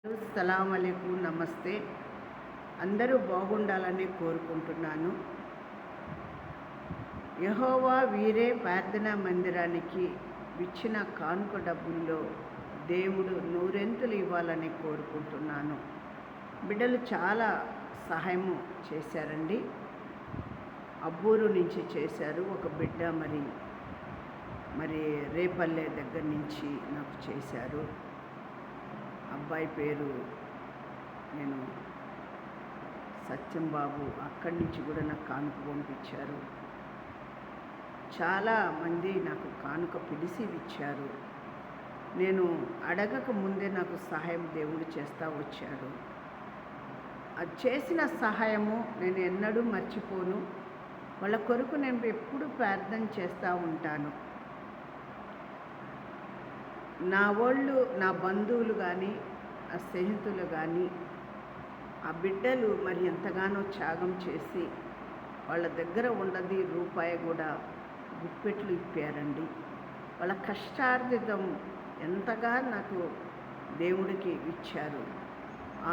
అస్సలాము అలైకుం, నమస్తే. అందరూ బాగుండాలని కోరుకుంటున్నాను. యెహోవా వీరే ప్రార్థనా మందిరానికి ఇచ్చిన కానుక డబ్బుల్లో దేవుడు నూరెంతులు ఇవ్వాలని కోరుకుంటున్నాను. బిడ్డలు చాలా సహాయము చేశారండి. అబ్బూరు నుంచి చేశారు. ఒక బిడ్డ మరి రేపల్లె దగ్గర నుంచి నాకు చేశారు. అబ్బాయి పేరు నేను సత్యం బాబు, అక్కడి నుంచి కూడా నాకు కానుక పంపించారు. చాలామంది నాకు కానుక పిలిచి ఇచ్చారు. నేను అడగక ముందే నాకు సహాయం దేవుడు చేస్తూ వచ్చాడు. అది చేసిన సహాయము నేను ఎన్నడూ మర్చిపోను. వాళ్ళ కొరకు నేను ఎప్పుడు ప్రార్థన చేస్తూ ఉంటాను. నా వాళ్ళు, నా బంధువులు కానీ, ఆ స్నేహితులు కానీ, ఆ బిడ్డలు మరి ఎంతగానో త్యాగం చేసి వాళ్ళ దగ్గర ఉన్నది రూపాయి కూడా గుప్పెట్లు ఇప్పారండి. వాళ్ళ కష్టార్జితం ఎంతగా నాకు దేవుడికి ఇచ్చారు.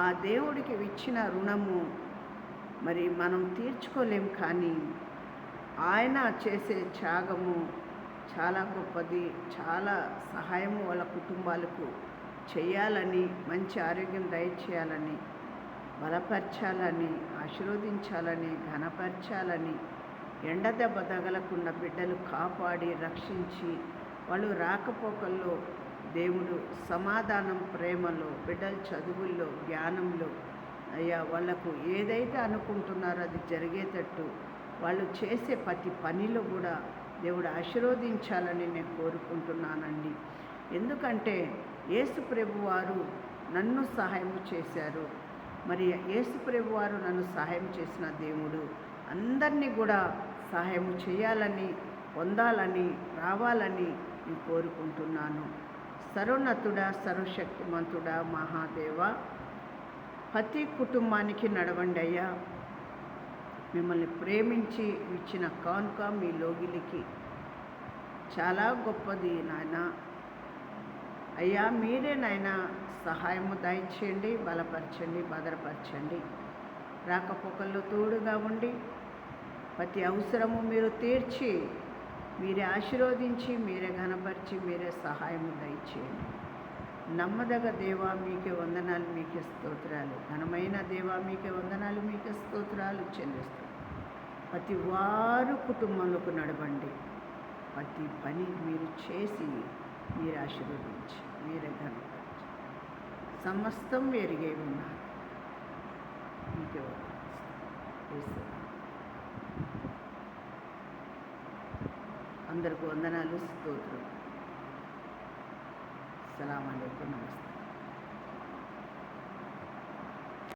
ఆ దేవుడికి ఇచ్చిన రుణము మరి మనం తీర్చుకోలేం, కానీ ఆయన చేసే త్యాగము చాలా గొప్పది. చాలా సహాయము వాళ్ళ కుటుంబాలకు చేయాలని, మంచి ఆరోగ్యం దయచేయాలని, బలపరచాలని, ఆశీర్వదించాలని, ఘనపరచాలని, ఎండ దెబ్బ తగలకుండా బిడ్డలు కాపాడి రక్షించి వాళ్ళు రాకపోకల్లో దేవుడు సమాధానం, ప్రేమలో, బిడ్డల చదువుల్లో, జ్ఞానంలో అయ్యా వాళ్ళకు ఏదైతే అనుకుంటున్నారో అది జరిగేటట్టు వాళ్ళు చేసే ప్రతి పనిలో కూడా దేవుడు ఆశీర్వదించాలని నేను కోరుకుంటున్నానండి. ఎందుకంటే యేసు ప్రభువారు నన్ను సహాయం చేశారు. మరి యేసు ప్రభువారు నన్ను సహాయం చేసిన దేవుడు అందరినీ కూడా సహాయం చేయాలని, పొందాలని, రావాలని నేను కోరుకుంటున్నాను. సర్వోన్నతుడా, సర్వశక్తిమంతుడా, మహాదేవ, ప్రతి కుటుంబానికి నడవండి అయ్యా. మిమ్మల్ని ప్రేమించి ఇచ్చిన కానుక మీ లోగిలికి చాలా గొప్పది నాయన. అయ్యా మీరే నాయన సహాయము దయచేయండి, బలపరచండి, భద్రపరచండి. రాకపోకల్లో తోడుగా ఉండి ప్రతి అవసరము మీరు తీర్చి, మీరే ఆశీర్వదించి, మీరే ఘనపరిచి, మీరే సహాయము దయచేయండి. నమ్మదగ దేవా మీకే వందనాలు, మీకే స్తోత్రాలు. ఘనమైన దేవా మీకే వందనాలు, మీకే స్తోత్రాలు చెల్లిస్తాం. ప్రతి వారు కుటుంబంలోకి నడవండి. ప్రతి పని మీరు చేసి, మీరు ఆశీర్వదించి, మీరే ఘనపరిచి, సమస్తం ఎరిగే ఉన్నారు. మీకే వందనాలు. అందరికీ వందనాలు, స్తోత్రం. అస్సలాము అలైకుం, నమస్తే.